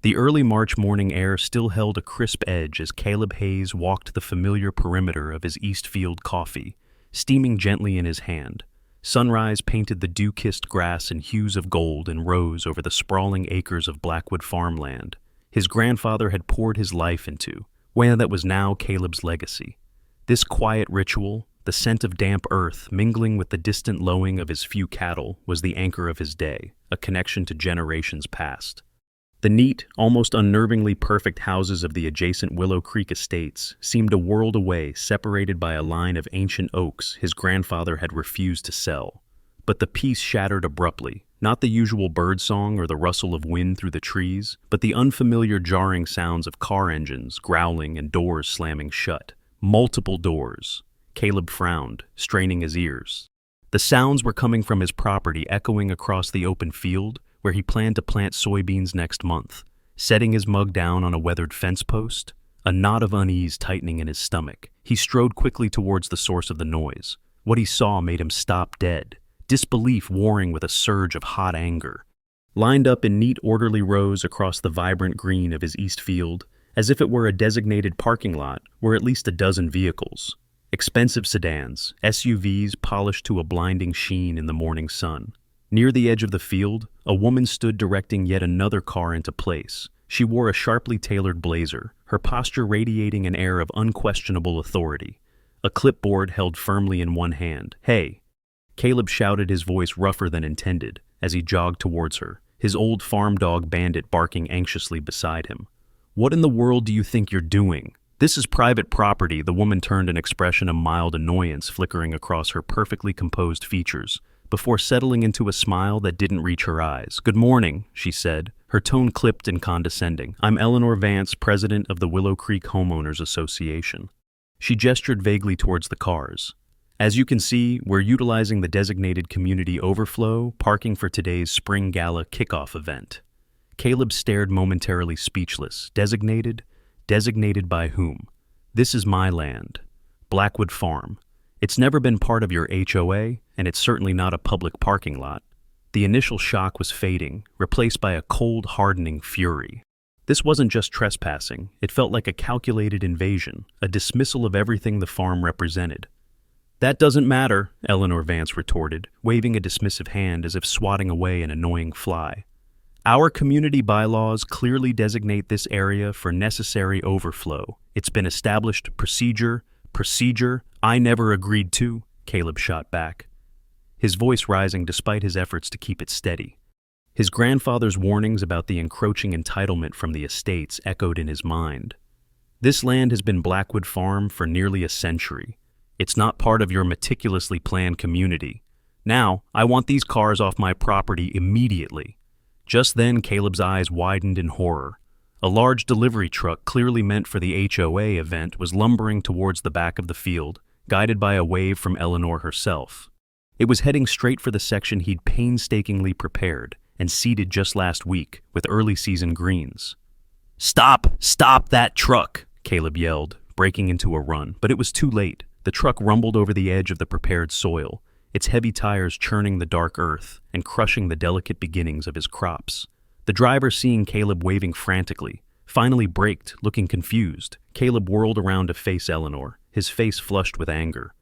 The early March morning air still held a crisp edge as Caleb Hayes walked the familiar perimeter of his Eastfield coffee, steaming gently in his hand. Sunrise painted the dew-kissed grass in hues of gold and rose over the sprawling acres of Blackwood farmland his grandfather had poured his life into, where that was now Caleb's legacy. This quiet ritual, the scent of damp earth mingling with the distant lowing of his few cattle, was the anchor of his day, a connection to generations past. The neat, almost unnervingly perfect houses of the adjacent Willow Creek estates seemed a world away, separated by a line of ancient oaks his grandfather had refused to sell. But the peace shattered abruptly, not the usual birdsong or the rustle of wind through the trees, but the unfamiliar jarring sounds of car engines growling and doors slamming shut. Multiple doors. Caleb frowned, straining his ears. The sounds were coming from his property, echoing across the open field, where he planned to plant soybeans next month. Setting his mug down on a weathered fence post, a knot of unease tightening in his stomach, he strode quickly towards the source of the noise. What he saw made him stop dead, disbelief warring with a surge of hot anger. Lined up in neat orderly rows across the vibrant green of his east field, as if it were a designated parking lot, were at least a dozen vehicles. Expensive sedans, SUVs polished to a blinding sheen in the morning sun. Near the edge of the field, a woman stood directing yet another car into place. She wore a sharply tailored blazer, her posture radiating an air of unquestionable authority. A clipboard held firmly in one hand. "Hey!" Caleb shouted, his voice rougher than intended, as he jogged towards her, his old farm dog Bandit barking anxiously beside him. "What in the world do you think you're doing? This is private property." The woman turned, an expression of mild annoyance flickering across her perfectly composed features, before settling into a smile that didn't reach her eyes. "Good morning," she said, her tone clipped and condescending. "I'm Eleanor Vance, president of the Willow Creek Homeowners Association." She gestured vaguely towards the cars. "As you can see, we're utilizing the designated community overflow parking for today's Spring Gala kickoff event." Caleb stared, momentarily speechless. Designated? Designated by whom? "This is my land. Blackwood Farm. It's never been part of your HOA, and it's certainly not a public parking lot." The initial shock was fading, replaced by a cold, hardening fury. This wasn't just trespassing. It felt like a calculated invasion, a dismissal of everything the farm represented. "That doesn't matter," Eleanor Vance retorted, waving a dismissive hand as if swatting away an annoying fly. "Our community bylaws clearly designate this area for necessary overflow. It's been established procedure I never agreed to," Caleb shot back, his voice rising despite his efforts to keep it steady. His grandfather's warnings about the encroaching entitlement from the estates echoed in his mind. "This land has been Blackwood Farm for nearly a century. It's not part of your meticulously planned community. Now, I want these cars off my property immediately." Just then, Caleb's eyes widened in horror. A large delivery truck, clearly meant for the HOA event, was lumbering towards the back of the field, guided by a wave from Eleanor herself. It was heading straight for the section he'd painstakingly prepared and seeded just last week with early season greens. "Stop! Stop that truck!" Caleb yelled, breaking into a run, but it was too late. The truck rumbled over the edge of the prepared soil, its heavy tires churning the dark earth and crushing the delicate beginnings of his crops. The driver, seeing Caleb waving frantically, finally braked, looking confused. Caleb whirled around to face Eleanor, his face flushed with anger.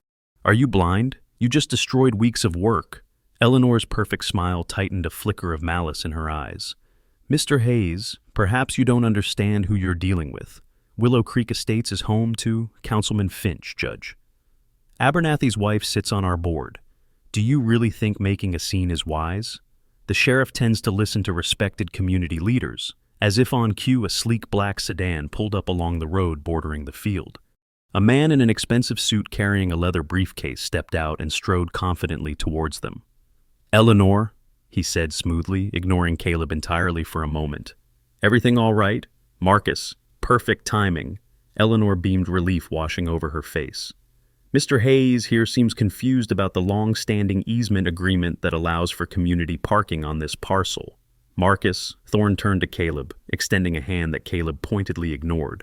"Are you blind? You just destroyed weeks of work." Eleanor's perfect smile tightened, a flicker of malice in her eyes. "Mr. Hayes, perhaps you don't understand who you're dealing with. Willow Creek Estates is home to Councilman Finch, Judge. Abernathy's wife sits on our board. Do you really think making a scene is wise? The sheriff tends to listen to respected community leaders." As if on cue, a sleek black sedan pulled up along the road bordering the field. A man in an expensive suit carrying a leather briefcase stepped out and strode confidently towards them. "Eleanor," he said smoothly, ignoring Caleb entirely for a moment. "Everything all right? Marcus, perfect timing." Eleanor beamed, relief washing over her face. "Mr. Hayes here seems confused about the long-standing easement agreement that allows for community parking on this parcel." "Marcus," Thorne turned to Caleb, extending a hand that Caleb pointedly ignored.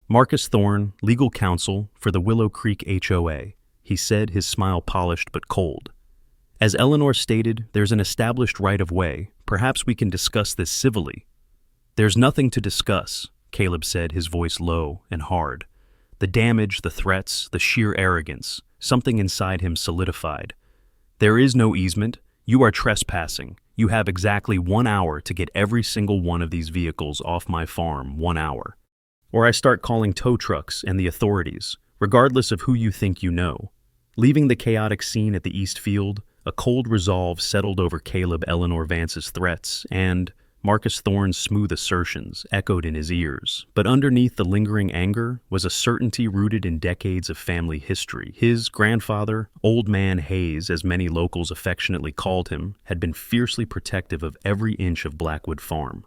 "Marcus Thorne, legal counsel for the Willow Creek HOA," he said, his smile polished but cold. "As Eleanor stated, there's an established right-of-way. Perhaps we can discuss this civilly." "There's nothing to discuss," Caleb said, his voice low and hard. The damage, the threats, the sheer arrogance, something inside him solidified. "There is no easement. You are trespassing. You have exactly 1 hour to get every single one of these vehicles off my farm, 1 hour. Or I start calling tow trucks and the authorities, regardless of who you think you know." Leaving the chaotic scene at the East Field, a cold resolve settled over Caleb Eleanor Vance's threats, and Marcus Thorne's smooth assertions echoed in his ears. But underneath the lingering anger was a certainty rooted in decades of family history. His grandfather, Old Man Hayes, as many locals affectionately called him, had been fiercely protective of every inch of Blackwood Farm.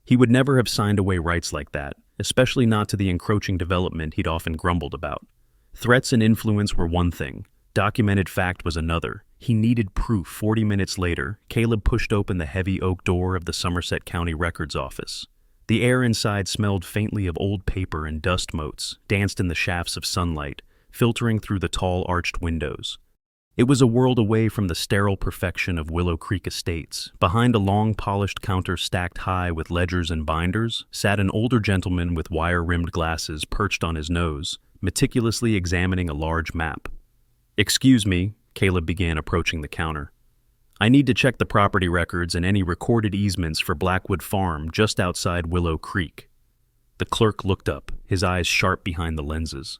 He would never have signed away rights like that, especially not to the encroaching development he'd often grumbled about. Threats and influence were one thing. Documented fact was another. He needed proof. 40 minutes later, Caleb pushed open the heavy oak door of the Somerset County Records Office. The air inside smelled faintly of old paper, and dust motes danced in the shafts of sunlight, filtering through the tall arched windows. It was a world away from the sterile perfection of Willow Creek Estates. Behind a long polished counter stacked high with ledgers and binders sat an older gentleman with wire-rimmed glasses perched on his nose, meticulously examining a large map. "Excuse me," Caleb began, approaching the counter. "I need to check the property records and any recorded easements for Blackwood Farm just outside Willow Creek." The clerk looked up, his eyes sharp behind the lenses.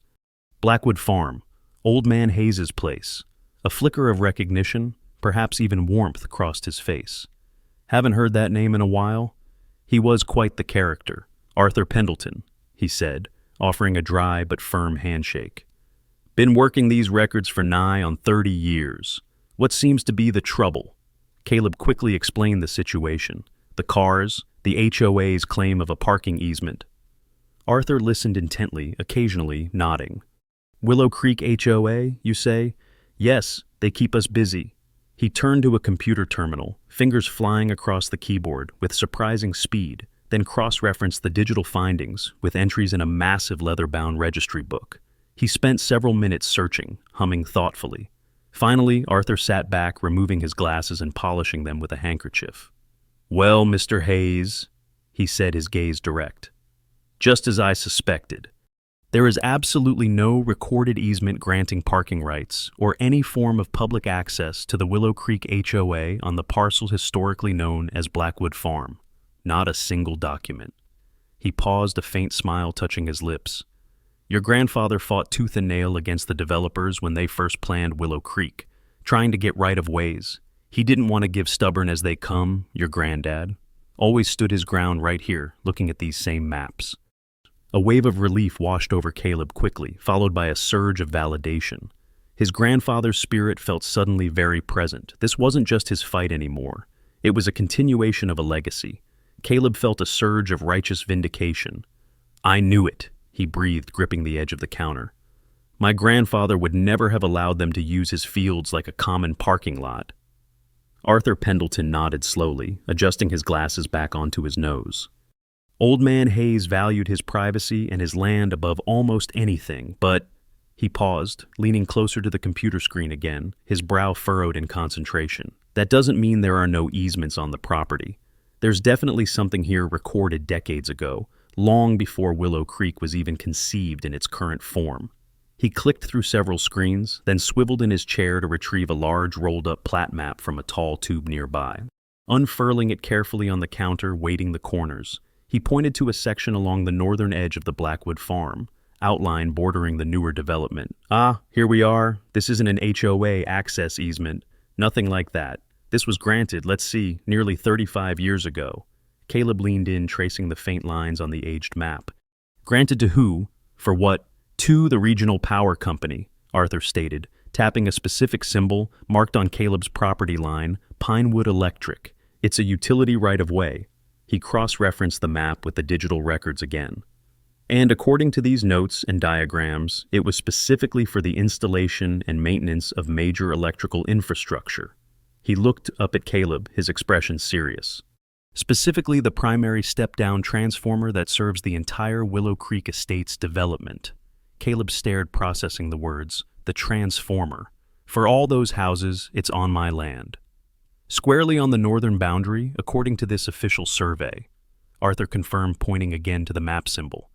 Blackwood Farm, Old Man Hayes's place. A flicker of recognition, perhaps even warmth, crossed his face. "Haven't heard that name in a while." He was quite the character. "Arthur Pendleton," he said, offering a dry but firm handshake. "Been working these records for nigh on 30 years. What seems to be the trouble?" Caleb quickly explained the situation. The cars, the HOA's claim of a parking easement. Arthur listened intently, occasionally nodding. "Willow Creek HOA, you say? Yes, they keep us busy." He turned to a computer terminal, fingers flying across the keyboard with surprising speed, then cross-referenced the digital findings with entries in a massive leather-bound registry book. He spent several minutes searching, humming thoughtfully. Finally, Arthur sat back, removing his glasses and polishing them with a handkerchief. "Well, Mr. Hayes," he said, his gaze direct. "Just as I suspected. There is absolutely no recorded easement granting parking rights or any form of public access to the Willow Creek HOA on the parcel historically known as Blackwood Farm. Not a single document." He paused, a faint smile touching his lips. "Your grandfather fought tooth and nail against the developers when they first planned Willow Creek, trying to get right-of-ways. He didn't want to give stubborn as they come, your granddad. Always stood his ground right here, looking at these same maps." A wave of relief washed over Caleb quickly, followed by a surge of validation. His grandfather's spirit felt suddenly very present. This wasn't just his fight anymore. It was a continuation of a legacy. Caleb felt a surge of righteous vindication. "I knew it," he breathed, gripping the edge of the counter. "My grandfather would never have allowed them to use his fields like a common parking lot." Arthur Pendleton nodded slowly, adjusting his glasses back onto his nose. Old Man Hayes valued his privacy and his land above almost anything, but... He paused, leaning closer to the computer screen again, his brow furrowed in concentration. "That doesn't mean there are no easements on the property. There's definitely something here recorded decades ago, long before Willow Creek was even conceived in its current form." He clicked through several screens, then swiveled in his chair to retrieve a large rolled-up plat map from a tall tube nearby. Unfurling it carefully on the counter, weighting the corners, he pointed to a section along the northern edge of the Blackwood Farm, outline bordering the newer development. "Ah, here we are. This isn't an HOA access easement. Nothing like that. This was granted, let's see, nearly 35 years ago." Caleb leaned in, tracing the faint lines on the aged map. "Granted to who? For what?" "To the Regional Power Company," Arthur stated, tapping a specific symbol marked on Caleb's property line, Pinewood Electric. "It's a utility right-of-way." He cross-referenced the map with the digital records again. "And according to these notes and diagrams, it was specifically for the installation and maintenance of major electrical infrastructure." He looked up at Caleb, his expression serious. "Specifically the primary step-down transformer that serves the entire Willow Creek Estates development." Caleb stared, processing the words. "The transformer. For all those houses, it's on my land. Squarely on the northern boundary, according to this official survey." Arthur confirmed, pointing again to the map symbol.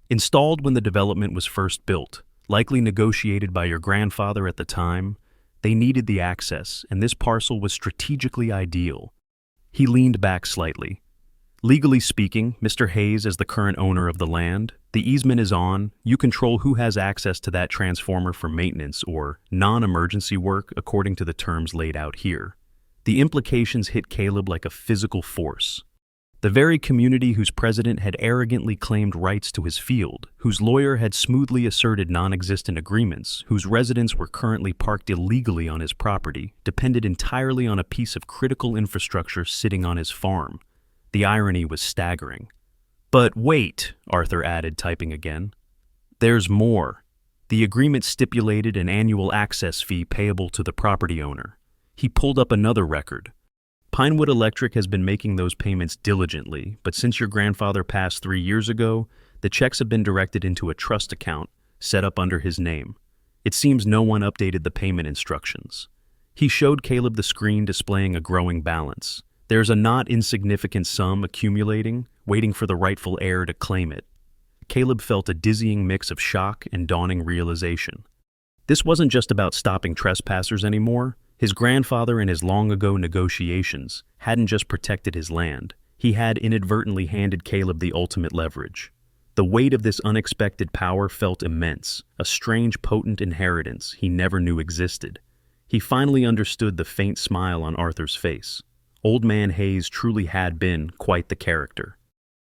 Installed when the development was first built, likely negotiated by your grandfather at the time, they needed the access, and this parcel was strategically ideal. He leaned back slightly. Legally speaking, Mr. Hayes is the current owner of the land. The easement is on. You control who has access to that transformer for maintenance or non-emergency work according to the terms laid out here. The implications hit Caleb like a physical force. The very community whose president had arrogantly claimed rights to his field, whose lawyer had smoothly asserted non-existent agreements, whose residents were currently parked illegally on his property, depended entirely on a piece of critical infrastructure sitting on his farm. The irony was staggering. But wait, Arthur added, typing again. There's more. The agreement stipulated an annual access fee payable to the property owner. He pulled up another record. Pinewood Electric has been making those payments diligently, but since your grandfather passed 3 years ago, the checks have been directed into a trust account set up under his name. It seems no one updated the payment instructions. He showed Caleb the screen displaying a growing balance. There's a not insignificant sum accumulating, waiting for the rightful heir to claim it. Caleb felt a dizzying mix of shock and dawning realization. This wasn't just about stopping trespassers anymore. His grandfather in his long-ago negotiations hadn't just protected his land, he had inadvertently handed Caleb the ultimate leverage. The weight of this unexpected power felt immense, a strange potent inheritance he never knew existed. He finally understood the faint smile on Arthur's face. Old Man Hayes truly had been quite the character.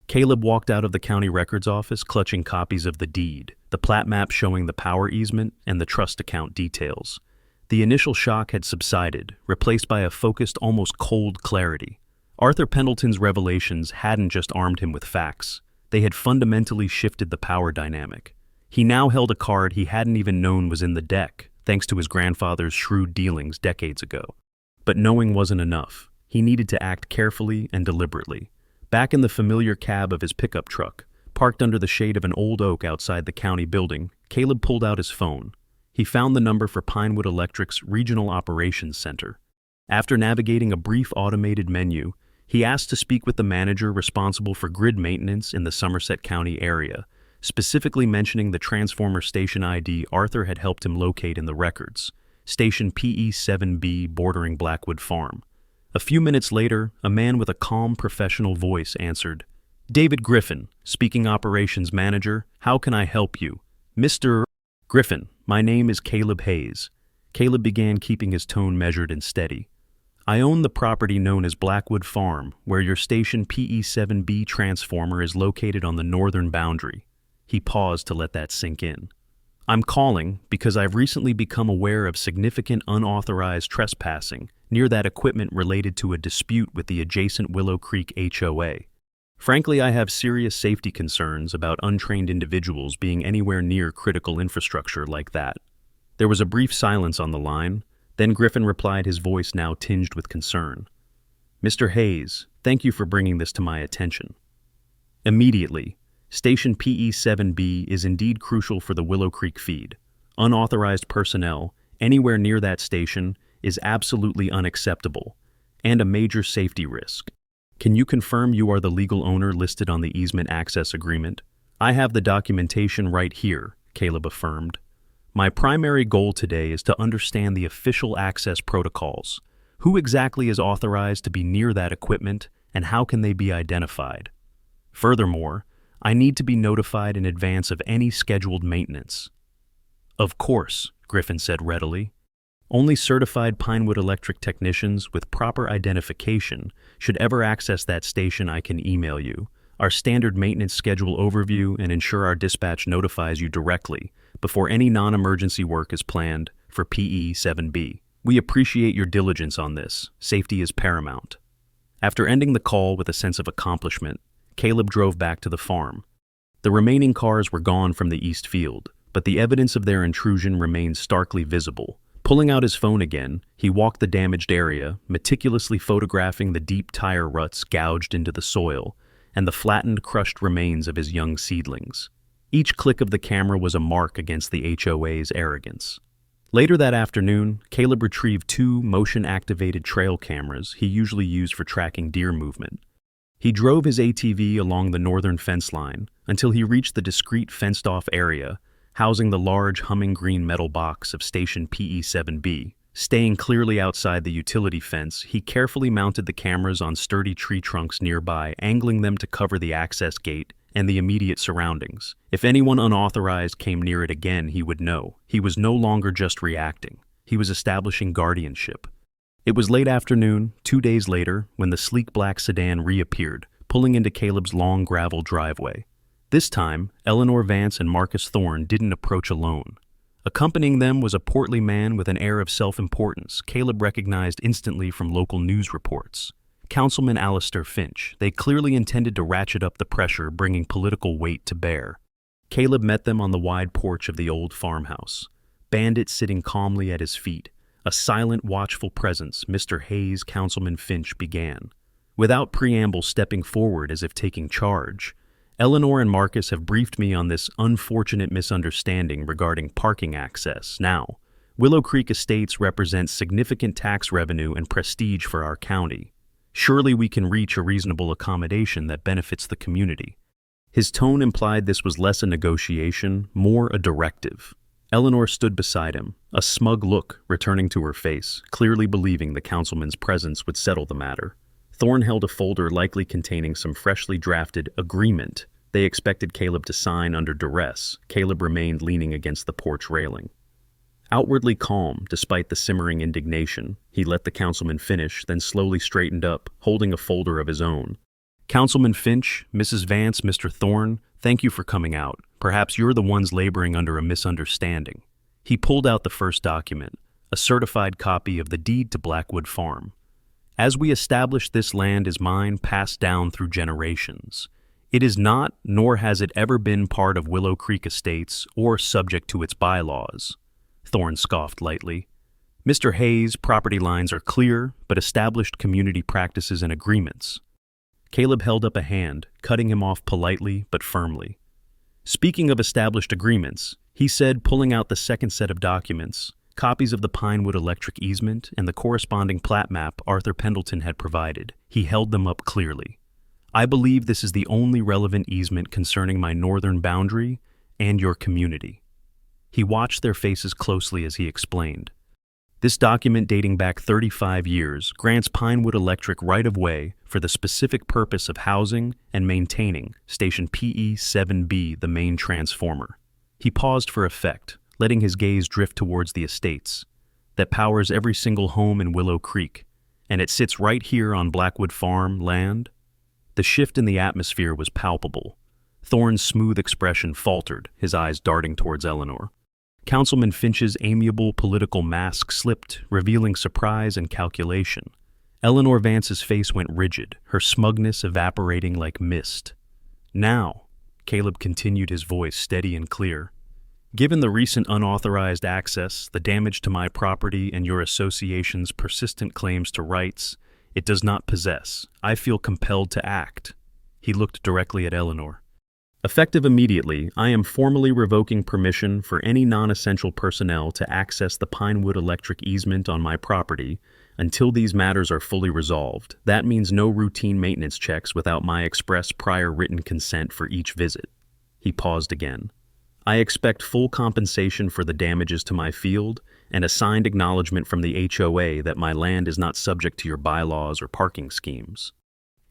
Caleb walked out of the county records office clutching copies of the deed, the plat map showing the power easement, and the trust account details. The initial shock had subsided, replaced by a focused, almost cold clarity. Arthur Pendleton's revelations hadn't just armed him with facts. They had fundamentally shifted the power dynamic. He now held a card he hadn't even known was in the deck, thanks to his grandfather's shrewd dealings decades ago. But knowing wasn't enough. He needed to act carefully and deliberately. Back in the familiar cab of his pickup truck, parked under the shade of an old oak outside the county building, Caleb pulled out his phone. He found the number for Pinewood Electric's Regional Operations Center. After navigating a brief automated menu, he asked to speak with the manager responsible for grid maintenance in the Somerset County area, specifically mentioning the transformer station ID Arthur had helped him locate in the records, station PE7B bordering Blackwood Farm. A few minutes later, a man with a calm, professional voice answered, "David Griffin, speaking operations manager. How can I help you?" "Mr. Griffin, my name is Caleb Hayes." Caleb began, keeping his tone measured and steady. "I own the property known as Blackwood Farm, where your station PE7B transformer is located on the northern boundary." He paused to let that sink in. "I'm calling because I've recently become aware of significant unauthorized trespassing near that equipment related to a dispute with the adjacent Willow Creek HOA. Frankly, I have serious safety concerns about untrained individuals being anywhere near critical infrastructure like that." There was a brief silence on the line, then Griffin replied, his voice now tinged with concern. "Mr. Hayes, thank you for bringing this to my attention. Immediately, Station PE7B is indeed crucial for the Willow Creek feed. Unauthorized personnel anywhere near that station is absolutely unacceptable and a major safety risk. Can you confirm you are the legal owner listed on the easement access agreement?" "I have the documentation right here," Caleb affirmed. "My primary goal today is to understand the official access protocols. Who exactly is authorized to be near that equipment, and how can they be identified? Furthermore, I need to be notified in advance of any scheduled maintenance." "Of course," Griffin said readily. "Only certified Pinewood Electric technicians with proper identification should ever access that station. I can email you our standard maintenance schedule overview and ensure our dispatch notifies you directly before any non-emergency work is planned for PE7B. We appreciate your diligence on this. Safety is paramount." After ending the call with a sense of accomplishment, Caleb drove back to the farm. The remaining cars were gone from the east field, but the evidence of their intrusion remained starkly visible. Pulling out his phone again, he walked the damaged area, meticulously photographing the deep tire ruts gouged into the soil and the flattened, crushed remains of his young seedlings. Each click of the camera was a mark against the HOA's arrogance. Later that afternoon, Caleb retrieved 2 motion-activated trail cameras he usually used for tracking deer movement. He drove his ATV along the northern fence line until he reached the discreet fenced-off area housing the large humming green metal box of Station PE7B. Staying clearly outside the utility fence, he carefully mounted the cameras on sturdy tree trunks nearby, angling them to cover the access gate and the immediate surroundings. If anyone unauthorized came near it again, he would know. He was no longer just reacting. He was establishing guardianship. It was late afternoon, 2 days later, when the sleek black sedan reappeared, pulling into Caleb's long gravel driveway. This time, Eleanor Vance and Marcus Thorne didn't approach alone. Accompanying them was a portly man with an air of self-importance Caleb recognized instantly from local news reports. Councilman Alistair Finch. They clearly intended to ratchet up the pressure, bringing political weight to bear. Caleb met them on the wide porch of the old farmhouse. Bandit sitting calmly at his feet, a silent, watchful presence, Mr. Hayes, Councilman Finch began. Without preamble, stepping forward as if taking charge, Eleanor and Marcus have briefed me on this unfortunate misunderstanding regarding parking access. Now, Willow Creek Estates represents significant tax revenue and prestige for our county. Surely we can reach a reasonable accommodation that benefits the community. His tone implied this was less a negotiation, more a directive. Eleanor stood beside him, a smug look returning to her face, clearly believing the councilman's presence would settle the matter. Thorne held a folder likely containing some freshly drafted agreement they expected Caleb to sign under duress. Caleb remained leaning against the porch railing. Outwardly calm, despite the simmering indignation, he let the councilman finish, then slowly straightened up, holding a folder of his own. Councilman Finch, Mrs. Vance, Mr. Thorne, thank you for coming out. Perhaps you're the ones laboring under a misunderstanding. He pulled out the first document, a certified copy of the deed to Blackwood Farm. As we establish, this land is mine, passed down through generations. It is not, nor has it ever been, part of Willow Creek Estates or subject to its bylaws. Thorne scoffed lightly. Mr. Hayes, property lines are clear, but established community practices and agreements. Caleb held up a hand, cutting him off politely but firmly. Speaking of established agreements, he said, pulling out the second set of documents, copies of the Pinewood Electric easement and the corresponding plat map Arthur Pendleton had provided. He held them up clearly. I believe this is the only relevant easement concerning my northern boundary and your community. He watched their faces closely as he explained. This document, dating back 35 years, grants Pinewood Electric right-of-way for the specific purpose of housing and maintaining Station PE7B, the main transformer. He paused for effect, letting his gaze drift towards the estates that powers every single home in Willow Creek, and it sits right here on Blackwood Farm land. The shift in the atmosphere was palpable. Thorne's smooth expression faltered, his eyes darting towards Eleanor. Councilman Finch's amiable political mask slipped, revealing surprise and calculation. Eleanor Vance's face went rigid, her smugness evaporating like mist. Now, Caleb continued, his voice steady and clear, given the recent unauthorized access, the damage to my property, and your association's persistent claims to rights it does not possess, I feel compelled to act. He looked directly at Eleanor. Effective immediately, I am formally revoking permission for any non-essential personnel to access the Pinewood Electric easement on my property until these matters are fully resolved. That means no routine maintenance checks without my express prior written consent for each visit. He paused again. I expect full compensation for the damages to my field and a signed acknowledgement from the HOA that my land is not subject to your bylaws or parking schemes.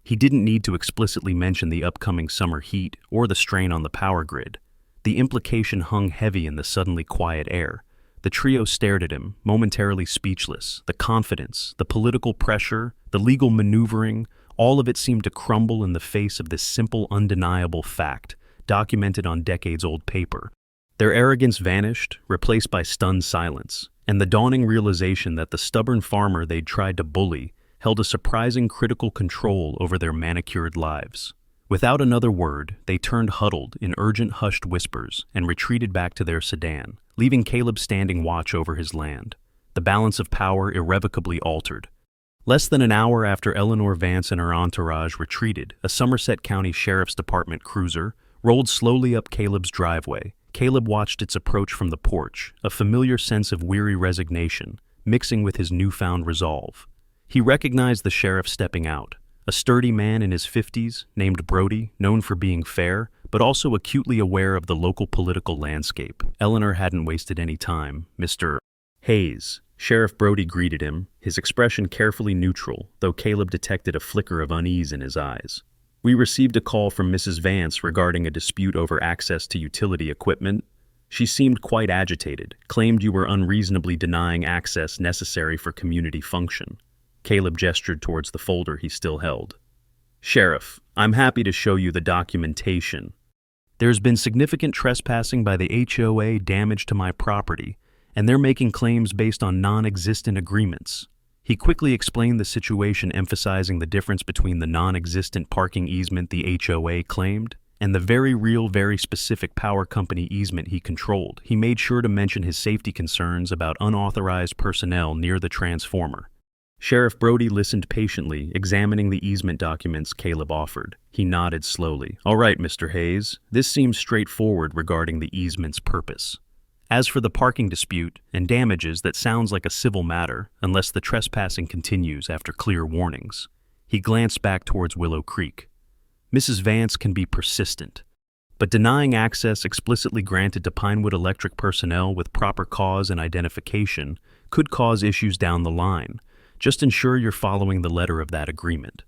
He didn't need to explicitly mention the upcoming summer heat or the strain on the power grid. The implication hung heavy in the suddenly quiet air. The trio stared at him, momentarily speechless. The confidence, the political pressure, the legal maneuvering, all of it seemed to crumble in the face of this simple, undeniable fact, documented on decades-old paper. Their arrogance vanished, replaced by stunned silence, and the dawning realization that the stubborn farmer they'd tried to bully held a surprising critical control over their manicured lives. Without another word, they turned huddled in urgent hushed whispers and retreated back to their sedan, leaving Caleb standing watch over his land. The balance of power irrevocably altered. Less than an hour after Eleanor Vance and her entourage retreated, a Somerset County Sheriff's Department cruiser rolled slowly up Caleb's driveway. Caleb watched its approach from the porch, a familiar sense of weary resignation, mixing with his newfound resolve. He recognized the sheriff stepping out, a sturdy man in his 50s named Brody, known for being fair, but also acutely aware of the local political landscape. Eleanor hadn't wasted any time. Mr. Hayes, Sheriff Brody greeted him, his expression carefully neutral, though Caleb detected a flicker of unease in his eyes. We received a call from Mrs. Vance regarding a dispute over access to utility equipment. She seemed quite agitated, claimed you were unreasonably denying access necessary for community function. Caleb gestured towards the folder he still held. Sheriff, I'm happy to show you the documentation. There's been significant trespassing by the HOA, damage to my property, and they're making claims based on non-existent agreements. He quickly explained the situation, emphasizing the difference between the non-existent parking easement the HOA claimed and the very real, very specific power company easement he controlled. He made sure to mention his safety concerns about unauthorized personnel near the transformer. Sheriff Brody listened patiently, examining the easement documents Caleb offered. He nodded slowly. All right, Mr. Hayes, this seems straightforward regarding the easement's purpose. As for the parking dispute and damages, that sounds like a civil matter, unless the trespassing continues after clear warnings. He glanced back towards Willow Creek. Mrs. Vance can be persistent, but denying access explicitly granted to Pinewood Electric personnel with proper cause and identification could cause issues down the line. Just ensure you're following the letter of that agreement.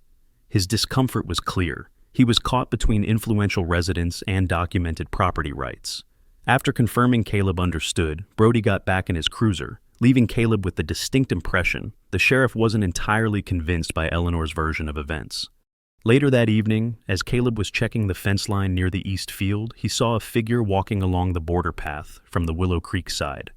His discomfort was clear. He was caught between influential residents and documented property rights. After confirming Caleb understood, Brody got back in his cruiser, leaving Caleb with the distinct impression the sheriff wasn't entirely convinced by Eleanor's version of events. Later that evening, as Caleb was checking the fence line near the east field, he saw a figure walking along the border path from the Willow Creek side.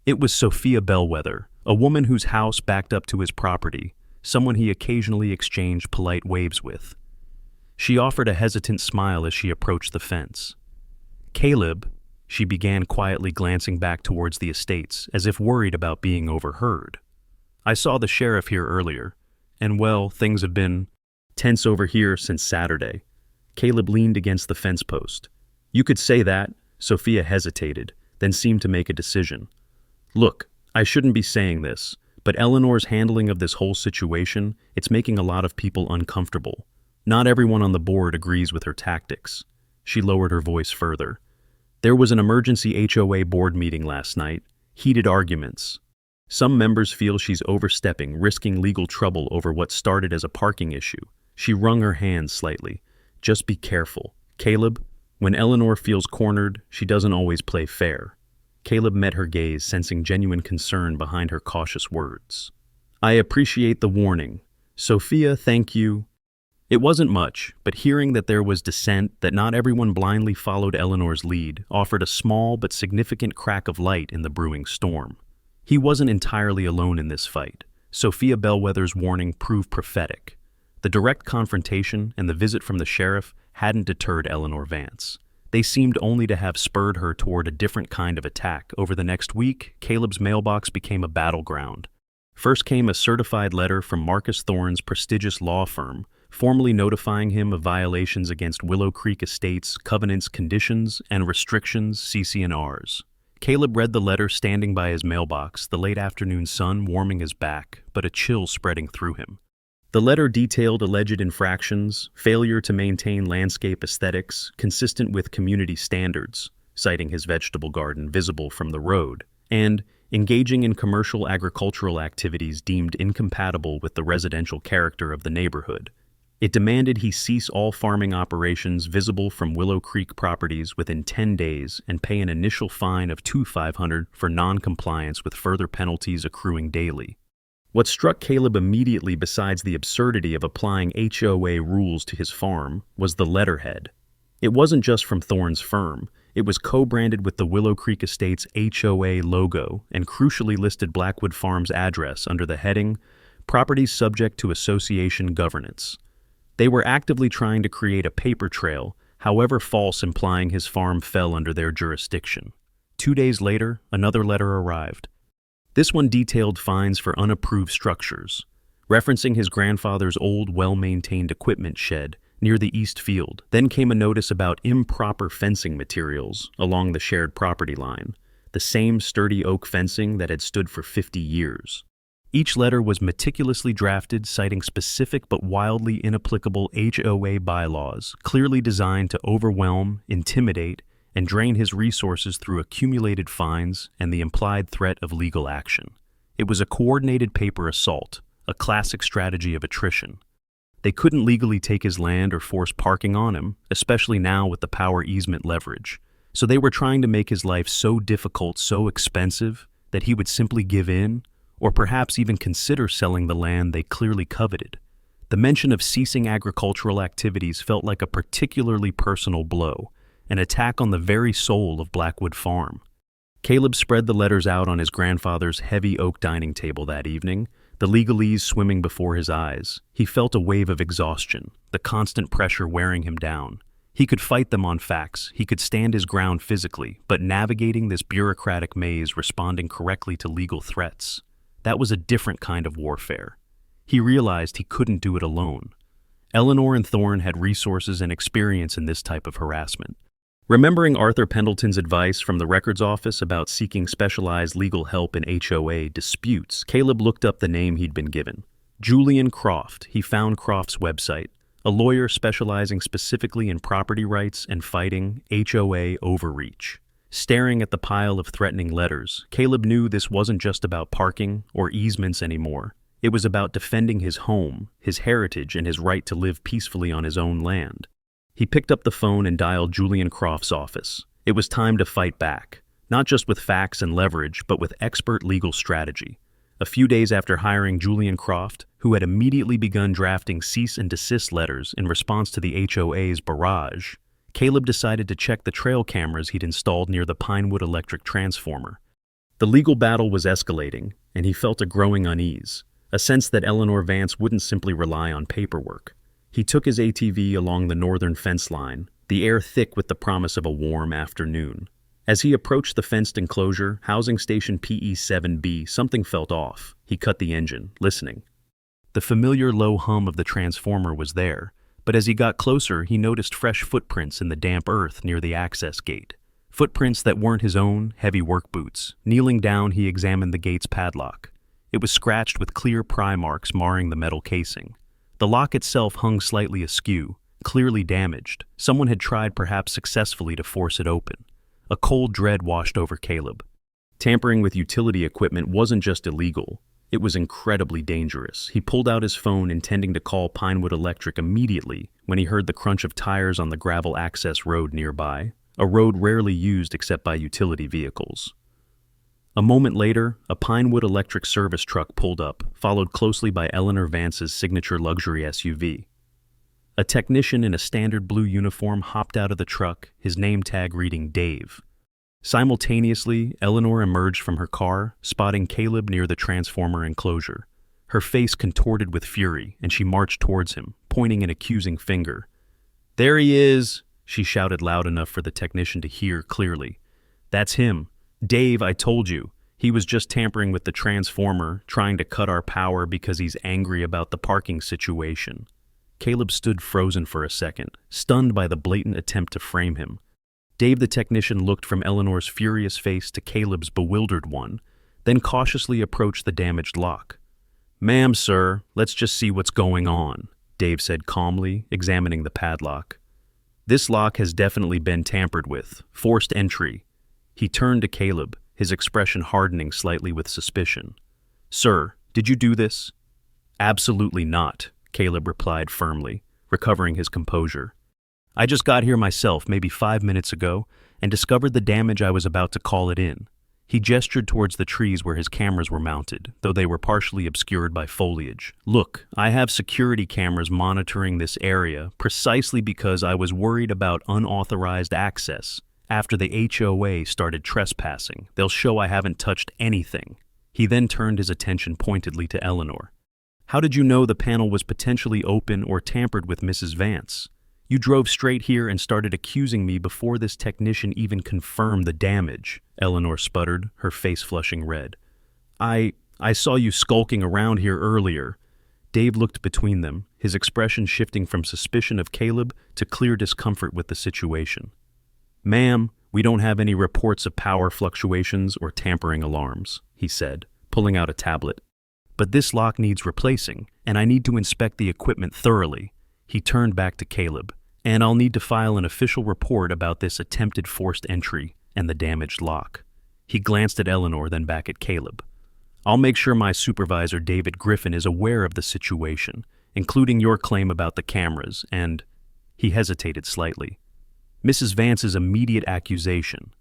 It was Sophia Bellwether, a woman whose house backed up to his property, someone he occasionally exchanged polite waves with. She offered a hesitant smile as she approached the fence. Caleb, she began quietly, glancing back towards the estates, as if worried about being overheard. I saw the sheriff here earlier, and well, things have been tense over here since Saturday. Caleb leaned against the fence post. You could say that. Sophia hesitated, then seemed to make a decision. Look, I shouldn't be saying this, but Eleanor's handling of this whole situation, it's making a lot of people uncomfortable. Not everyone on the board agrees with her tactics. She lowered her voice further. There was an emergency HOA board meeting last night. Heated arguments. Some members feel she's overstepping, risking legal trouble over what started as a parking issue. She wrung her hands slightly. Just be careful. Caleb, when Eleanor feels cornered, she doesn't always play fair. Caleb met her gaze, sensing genuine concern behind her cautious words. I appreciate the warning. Sophia, thank you. It wasn't much, but hearing that there was dissent, that not everyone blindly followed Eleanor's lead, offered a small but significant crack of light in the brewing storm. He wasn't entirely alone in this fight. Sophia Bellwether's warning proved prophetic. The direct confrontation and the visit from the sheriff hadn't deterred Eleanor Vance. They seemed only to have spurred her toward a different kind of attack. Over the next week, Caleb's mailbox became a battleground. First came a certified letter from Marcus Thorne's prestigious law firm, formally notifying him of violations against Willow Creek Estates, covenants, conditions, and restrictions, CC&Rs. Caleb read the letter standing by his mailbox, the late afternoon sun warming his back, but a chill spreading through him. The letter detailed alleged infractions, failure to maintain landscape aesthetics consistent with community standards, citing his vegetable garden visible from the road, and engaging in commercial agricultural activities deemed incompatible with the residential character of the neighborhood. It demanded he cease all farming operations visible from Willow Creek properties within 10 days and pay an initial fine of $2,500 for non-compliance, with further penalties accruing daily. What struck Caleb immediately, besides the absurdity of applying HOA rules to his farm, was the letterhead. It wasn't just from Thorne's firm. It was co-branded with the Willow Creek Estates HOA logo and crucially listed Blackwood Farms' address under the heading, Properties Subject to Association Governance. They were actively trying to create a paper trail, however false, implying his farm fell under their jurisdiction. 2 days later, another letter arrived. This one detailed fines for unapproved structures, referencing his grandfather's old, well-maintained equipment shed near the east field. Then came a notice about improper fencing materials along the shared property line, the same sturdy oak fencing that had stood for 50 years. Each letter was meticulously drafted, citing specific but wildly inapplicable HOA bylaws, clearly designed to overwhelm, intimidate, and drain his resources through accumulated fines and the implied threat of legal action. It was a coordinated paper assault, a classic strategy of attrition. They couldn't legally take his land or force parking on him, especially now with the power easement leverage. So they were trying to make his life so difficult, so expensive, that he would simply give in, or perhaps even consider selling the land they clearly coveted. The mention of ceasing agricultural activities felt like a particularly personal blow, an attack on the very soul of Blackwood Farm. Caleb spread the letters out on his grandfather's heavy oak dining table that evening, the legalese swimming before his eyes. He felt a wave of exhaustion, the constant pressure wearing him down. He could fight them on facts, he could stand his ground physically, but navigating this bureaucratic maze, responding correctly to legal threats, that was a different kind of warfare. He realized he couldn't do it alone. Eleanor and Thorne had resources and experience in this type of harassment. Remembering Arthur Pendleton's advice from the records office about seeking specialized legal help in HOA disputes, Caleb looked up the name he'd been given. Julian Croft. He found Croft's website, a lawyer specializing specifically in property rights and fighting HOA overreach. Staring at the pile of threatening letters, Caleb knew this wasn't just about parking or easements anymore. It was about defending his home, his heritage, and his right to live peacefully on his own land. He picked up the phone and dialed Julian Croft's office. It was time to fight back, not just with facts and leverage, but with expert legal strategy. A few days after hiring Julian Croft, who had immediately begun drafting cease and desist letters in response to the HOA's barrage, Caleb decided to check the trail cameras he'd installed near the Pinewood Electric transformer. The legal battle was escalating, and he felt a growing unease, a sense that Eleanor Vance wouldn't simply rely on paperwork. He took his ATV along the northern fence line, the air thick with the promise of a warm afternoon. As he approached the fenced enclosure, housing station PE7B, something felt off. He cut the engine, listening. The familiar low hum of the transformer was there, but as he got closer, he noticed fresh footprints in the damp earth near the access gate. Footprints that weren't his own, heavy work boots. Kneeling down, he examined the gate's padlock. It was scratched with clear pry marks marring the metal casing. The lock itself hung slightly askew, clearly damaged. Someone had tried, perhaps successfully, to force it open. A cold dread washed over Caleb. Tampering with utility equipment wasn't just illegal, it was incredibly dangerous. He pulled out his phone, intending to call Pinewood Electric immediately, when he heard the crunch of tires on the gravel access road nearby, a road rarely used except by utility vehicles. A moment later, a Pinewood Electric service truck pulled up, followed closely by Eleanor Vance's signature luxury SUV. A technician in a standard blue uniform hopped out of the truck, his name tag reading Dave. Simultaneously, Eleanor emerged from her car, spotting Caleb near the transformer enclosure. Her face contorted with fury, and she marched towards him, pointing an accusing finger. "There he is!" she shouted loud enough for the technician to hear clearly. "That's him. Dave, I told you. He was just tampering with the transformer, trying to cut our power because he's angry about the parking situation." Caleb stood frozen for a second, stunned by the blatant attempt to frame him. Dave the technician looked from Eleanor's furious face to Caleb's bewildered one, then cautiously approached the damaged lock. "Ma'am, sir, let's just see what's going on," Dave said calmly, examining the padlock. "This lock has definitely been tampered with. Forced entry." He turned to Caleb, his expression hardening slightly with suspicion. "Sir, did you do this?" "Absolutely not," Caleb replied firmly, recovering his composure. "I just got here myself maybe 5 minutes ago and discovered the damage. I was about to call it in." He gestured towards the trees where his cameras were mounted, though they were partially obscured by foliage. "Look, I have security cameras monitoring this area precisely because I was worried about unauthorized access. After the HOA started trespassing, they'll show I haven't touched anything." He then turned his attention pointedly to Eleanor. "How did you know the panel was potentially open or tampered with, Mrs. Vance? You drove straight here and started accusing me before this technician even confirmed the damage," Eleanor sputtered, her face flushing red. I saw you skulking around here earlier." Dave looked between them, his expression shifting from suspicion of Caleb to clear discomfort with the situation. "Ma'am, we don't have any reports of power fluctuations or tampering alarms," he said, pulling out a tablet. But this lock needs replacing, and I need to inspect the equipment thoroughly. He turned back to Caleb. And I'll need to file an official report about this attempted forced entry and the damaged lock. He glanced at Eleanor, then back at Caleb. I'll make sure my supervisor, David Griffin, is aware of the situation, including your claim about the cameras, and... He hesitated slightly. Mrs. Vance's immediate accusation.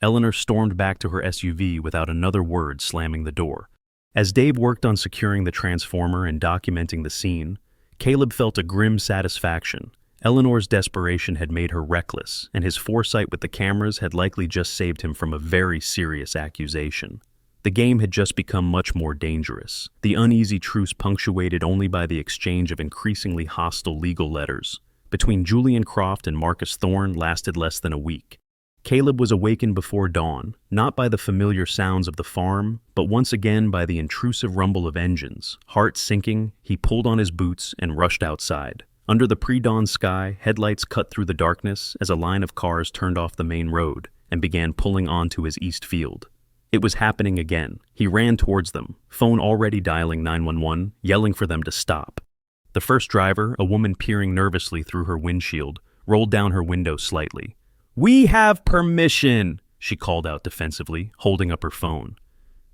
Eleanor stormed back to her SUV without another word, slamming the door. As Dave worked on securing the transformer and documenting the scene, Caleb felt a grim satisfaction. Eleanor's desperation had made her reckless, and his foresight with the cameras had likely just saved him from a very serious accusation. The game had just become much more dangerous, the uneasy truce punctuated only by the exchange of increasingly hostile legal letters. Between Julian Croft and Marcus Thorne lasted less than a week. Caleb was awakened before dawn, not by the familiar sounds of the farm, but once again by the intrusive rumble of engines. Heart sinking, he pulled on his boots and rushed outside. Under the pre-dawn sky, headlights cut through the darkness as a line of cars turned off the main road and began pulling onto his east field. It was happening again. He ran towards them, phone already dialing 911, yelling for them to stop. The first driver, a woman peering nervously through her windshield, rolled down her window slightly. "We have permission," she called out defensively, holding up her phone.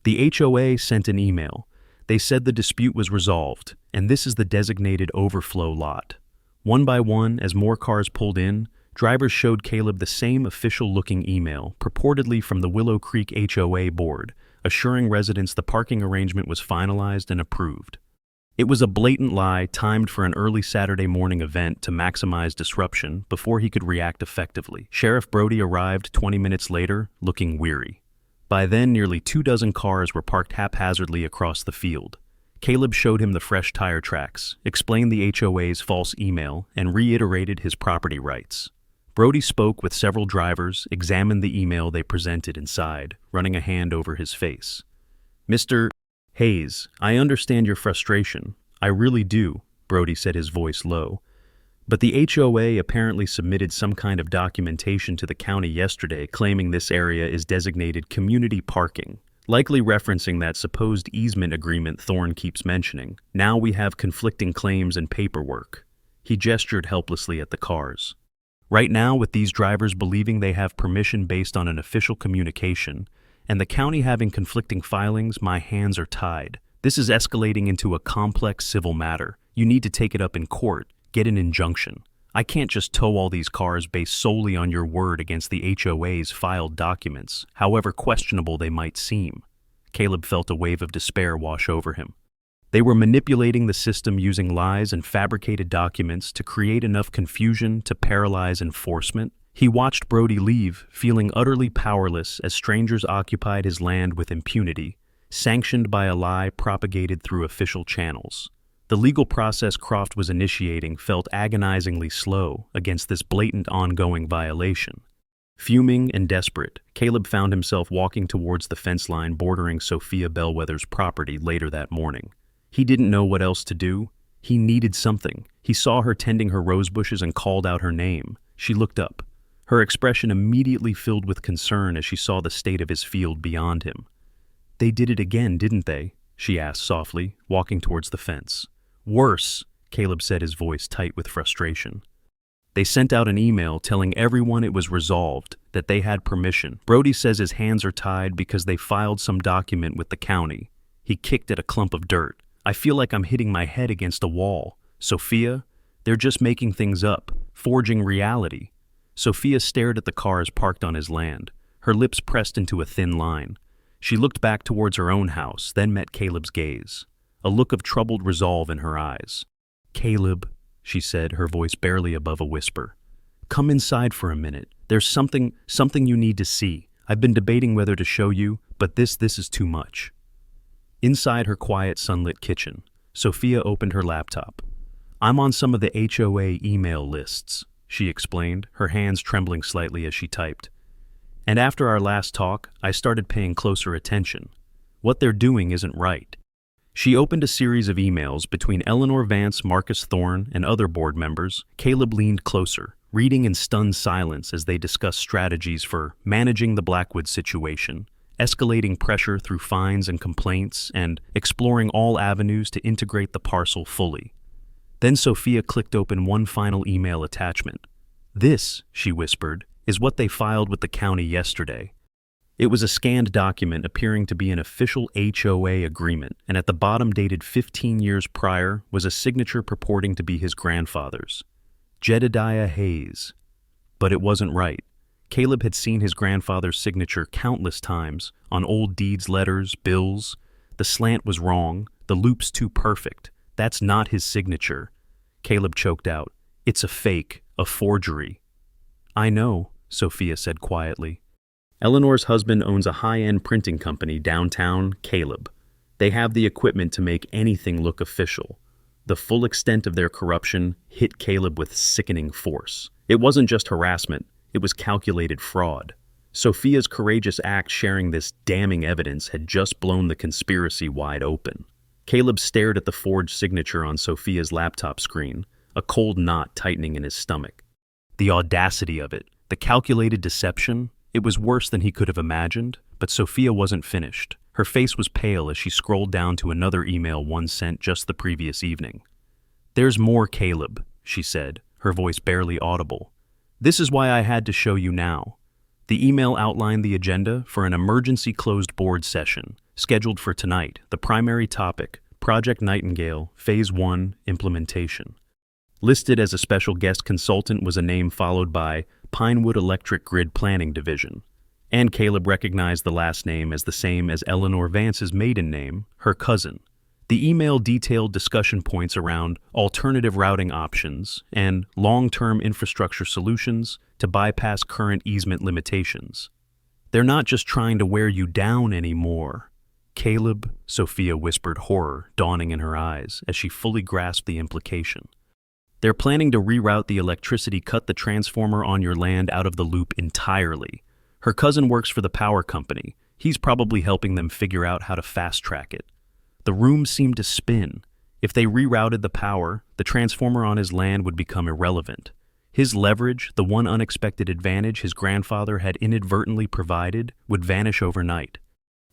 The HOA sent an email. They said the dispute was resolved, and this is the designated overflow lot. One by one, as more cars pulled in, drivers showed Caleb the same official-looking email, purportedly from the Willow Creek HOA board, assuring residents the parking arrangement was finalized and approved. It was a blatant lie timed for an early Saturday morning event to maximize disruption before he could react effectively. Sheriff Brody arrived 20 minutes later, looking weary. By then, nearly 24 cars were parked haphazardly across the field. Caleb showed him the fresh tire tracks, explained the HOA's false email, and reiterated his property rights. Brody spoke with several drivers, examined the email they presented and sighed, running a hand over his face. "Mr. Hayes, I understand your frustration. I really do," Brody said, his voice low. "But the HOA apparently submitted some kind of documentation to the county yesterday claiming this area is designated community parking, likely referencing that supposed easement agreement Thorne keeps mentioning. Now we have conflicting claims and paperwork." He gestured helplessly at the cars. "Right now, with these drivers believing they have permission based on an official communication, and the county having conflicting filings, my hands are tied. This is escalating into a complex civil matter. You need to take it up in court, get an injunction. I can't just tow all these cars based solely on your word against the HOA's filed documents, however questionable they might seem." Caleb felt a wave of despair wash over him. They were manipulating the system using lies and fabricated documents to create enough confusion to paralyze enforcement. He watched Brody leave, feeling utterly powerless as strangers occupied his land with impunity, sanctioned by a lie propagated through official channels. The legal process Croft was initiating felt agonizingly slow against this blatant ongoing violation. Fuming and desperate, Caleb found himself walking towards the fence line bordering Sophia Bellwether's property later that morning. He didn't know what else to do. He needed something. He saw her tending her rose bushes and called out her name. She looked up. Her expression immediately filled with concern as she saw the state of his field beyond him. "They did it again, didn't they?" she asked softly, walking towards the fence. "Worse," Caleb said, his voice tight with frustration. "They sent out an email telling everyone it was resolved, that they had permission. Brody says his hands are tied because they filed some document with the county." He kicked at a clump of dirt. "I feel like I'm hitting my head against a wall. Sophia, they're just making things up, forging reality." Sophia stared at the cars parked on his land, her lips pressed into a thin line. She looked back towards her own house, then met Caleb's gaze, a look of troubled resolve in her eyes. "Caleb," she said, her voice barely above a whisper. "Come inside for a minute. There's something you need to see. I've been debating whether to show you, but this is too much." Inside her quiet, sunlit kitchen, Sophia opened her laptop. "I'm on some of the HOA email lists," she explained, her hands trembling slightly as she typed. "And after our last talk, I started paying closer attention. What they're doing isn't right." She opened a series of emails between Eleanor Vance, Marcus Thorne, and other board members. Caleb leaned closer, reading in stunned silence as they discussed strategies for managing the Blackwood situation escalating pressure through fines and complaints, and exploring all avenues to integrate the parcel fully. Then Sophia clicked open one final email attachment. "This," she whispered, "is what they filed with the county yesterday." It was a scanned document appearing to be an official HOA agreement, and at the bottom, dated 15 years prior, was a signature purporting to be his grandfather's. Jedediah Hayes. But it wasn't right. Caleb had seen his grandfather's signature countless times, on old deeds, letters, bills. The slant was wrong, the loop's too perfect. That's not his signature. Caleb choked out. "It's a fake, a forgery." "I know," Sophia said quietly. "Eleanor's husband owns a high-end printing company downtown, Caleb. They have the equipment to make anything look official." The full extent of their corruption hit Caleb with sickening force. It wasn't just harassment, it was calculated fraud. Sophia's courageous act sharing this damning evidence had just blown the conspiracy wide open. Caleb stared at the forged signature on Sophia's laptop screen, a cold knot tightening in his stomach. The audacity of it, the calculated deception, it was worse than he could have imagined, but Sophia wasn't finished. Her face was pale as she scrolled down to another email one sent just the previous evening. "There's more, Caleb," she said, her voice barely audible. "This is why I had to show you now." The email outlined the agenda for an emergency closed board session, scheduled for tonight. The primary topic, Project Nightingale, Phase 1, Implementation. Listed as a special guest consultant was a name followed by Pinewood Electric Grid Planning Division. And Caleb recognized the last name as the same as Eleanor Vance's maiden name, her cousin. The email detailed discussion points around alternative routing options and long-term infrastructure solutions to bypass current easement limitations. "They're not just trying to wear you down anymore." "Caleb," Sophia whispered, horror dawning in her eyes as she fully grasped the implication. "They're planning to reroute the electricity, cut the transformer on your land out of the loop entirely. Her cousin works for the power company. He's probably helping them figure out how to fast-track it." The room seemed to spin. If they rerouted the power, the transformer on his land would become irrelevant. His leverage, the one unexpected advantage his grandfather had inadvertently provided, would vanish overnight.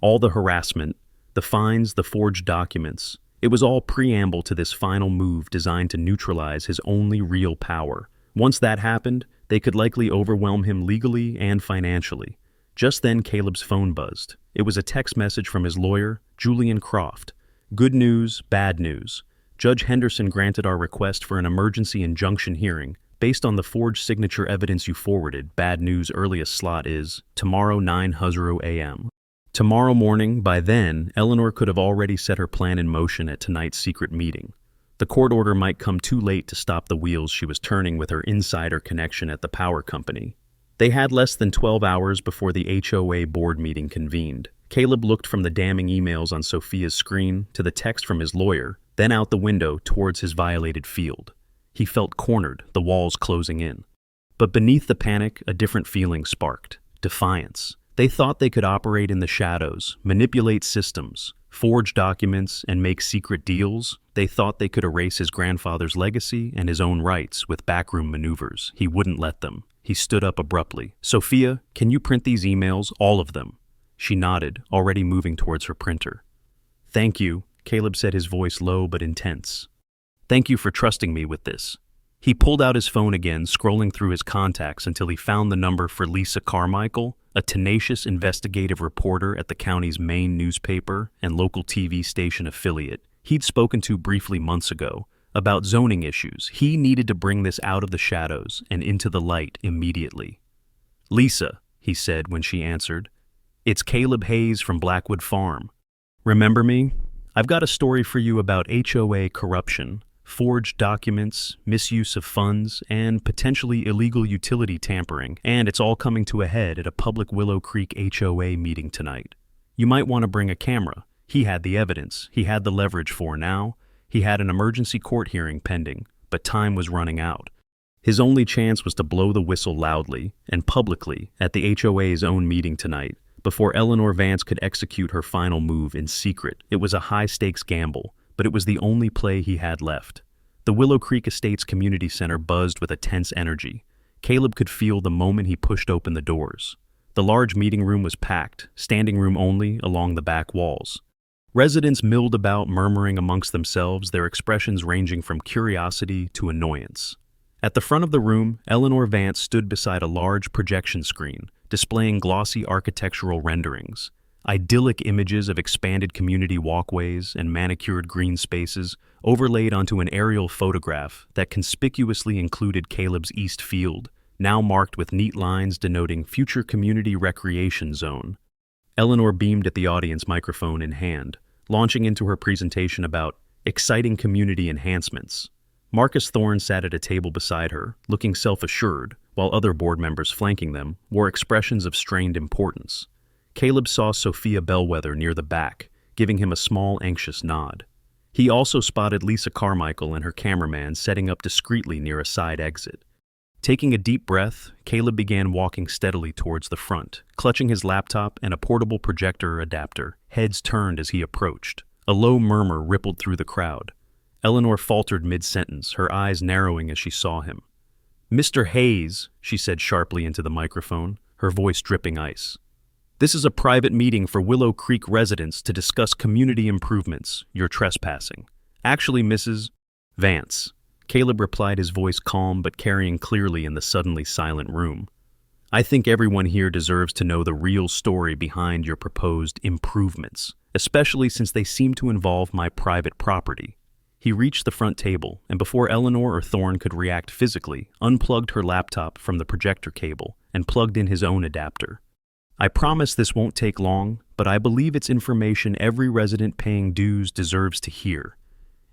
All the harassment, the fines, the forged documents, it was all preamble to this final move designed to neutralize his only real power. Once that happened, they could likely overwhelm him legally and financially. Just then, Caleb's phone buzzed. It was a text message from his lawyer, Julian Croft. "Good news, bad news. Judge Henderson granted our request for an emergency injunction hearing. Based on the forged signature evidence you forwarded, bad news earliest slot is tomorrow 9:00 a.m. Tomorrow morning, by then, Eleanor could have already set her plan in motion at tonight's secret meeting. The court order might come too late to stop the wheels she was turning with her insider connection at the power company. They had less than 12 hours before the HOA board meeting convened. Caleb looked from the damning emails on Sophia's screen to the text from his lawyer, then out the window towards his violated field. He felt cornered, the walls closing in. But beneath the panic, a different feeling sparked. Defiance. They thought they could operate in the shadows, manipulate systems, forge documents, and make secret deals. They thought they could erase his grandfather's legacy and his own rights with backroom maneuvers. He wouldn't let them. He stood up abruptly. "Sophia, can you print these emails, all of them?" She nodded, already moving towards her printer. "Thank you," Caleb said, his voice low but intense. "Thank you for trusting me with this." He pulled out his phone again, scrolling through his contacts until he found the number for Lisa Carmichael, a tenacious investigative reporter at the county's main newspaper and local TV station affiliate. He'd spoken to briefly months ago about zoning issues. He needed to bring this out of the shadows and into the light immediately. "Lisa," he said when she answered, "it's Caleb Hayes from Blackwood Farm. Remember me? I've got a story for you about HOA corruption, forged documents, misuse of funds, and potentially illegal utility tampering, and it's all coming to a head at a public Willow Creek HOA meeting tonight. You might want to bring a camera. He had the evidence. He had the leverage for now. He had an emergency court hearing pending, but time was running out. His only chance was to blow the whistle loudly and publicly at the HOA's own meeting tonight, before Eleanor Vance could execute her final move in secret. It was a high-stakes gamble, but it was the only play he had left. The Willow Creek Estates Community Center buzzed with a tense energy. Caleb could feel the moment he pushed open the doors. The large meeting room was packed, standing room only, along the back walls. Residents milled about, murmuring amongst themselves, their expressions ranging from curiosity to annoyance. At the front of the room, Eleanor Vance stood beside a large projection screen, displaying glossy architectural renderings. Idyllic images of expanded community walkways and manicured green spaces overlaid onto an aerial photograph that conspicuously included Caleb's East Field, now marked with neat lines denoting future community recreation zone. Eleanor beamed at the audience, microphone in hand, launching into her presentation about exciting community enhancements. Marcus Thorne sat at a table beside her, looking self-assured, while other board members flanking them wore expressions of strained importance. Caleb saw Sophia Bellwether near the back, giving him a small, anxious nod. He also spotted Lisa Carmichael and her cameraman setting up discreetly near a side exit. Taking a deep breath, Caleb began walking steadily towards the front, clutching his laptop and a portable projector adapter. Heads turned as he approached. A low murmur rippled through the crowd. Eleanor faltered mid-sentence, her eyes narrowing as she saw him. "Mr. Hayes," she said sharply into the microphone, her voice dripping ice. "This is a private meeting for Willow Creek residents to discuss community improvements. You're trespassing." "Actually, Mrs. Vance," Caleb replied, his voice calm but carrying clearly in the suddenly silent room. "I think everyone here deserves to know the real story behind your proposed improvements, especially since they seem to involve my private property." He reached the front table, and before Eleanor or Thorne could react physically, unplugged her laptop from the projector cable and plugged in his own adapter. "I promise this won't take long, but I believe it's information every resident paying dues deserves to hear."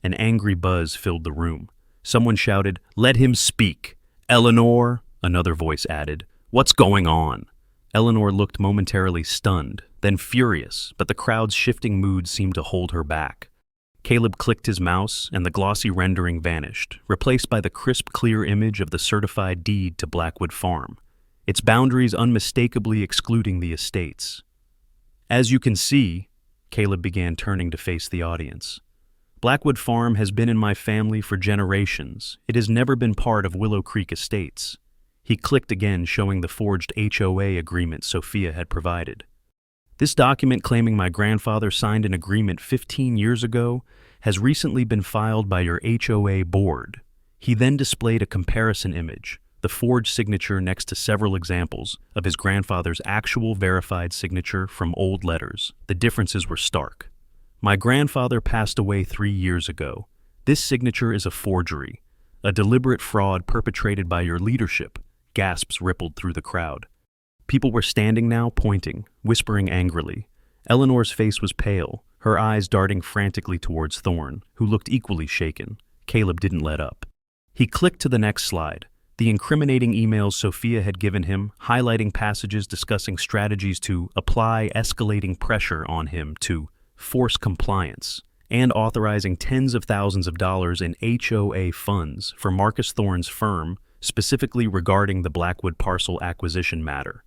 An angry buzz filled the room. Someone shouted, "Let him speak!" "Eleanor," another voice added, "what's going on?" Eleanor looked momentarily stunned, then furious, but the crowd's shifting mood seemed to hold her back. Caleb clicked his mouse, and the glossy rendering vanished, replaced by the crisp, clear image of the certified deed to Blackwood Farm, its boundaries unmistakably excluding the estates. "As you can see," Caleb began, turning to face the audience, "Blackwood Farm has been in my family for generations. It has never been part of Willow Creek Estates." He clicked again, showing the forged HOA agreement Sophia had provided. "This document claiming my grandfather signed an agreement 15 years ago has recently been filed by your HOA board." He then displayed a comparison image, the forged signature next to several examples of his grandfather's actual verified signature from old letters. The differences were stark. "My grandfather passed away 3 years ago. This signature is a forgery, a deliberate fraud perpetrated by your leadership." Gasps rippled through the crowd. People were standing now, pointing, whispering angrily. Eleanor's face was pale, her eyes darting frantically towards Thorne, who looked equally shaken. Caleb didn't let up. He clicked to the next slide, the incriminating emails Sophia had given him, highlighting passages discussing strategies to apply escalating pressure on him to force compliance, and authorizing tens of thousands of dollars in HOA funds for Marcus Thorne's firm, specifically regarding the Blackwood parcel acquisition matter.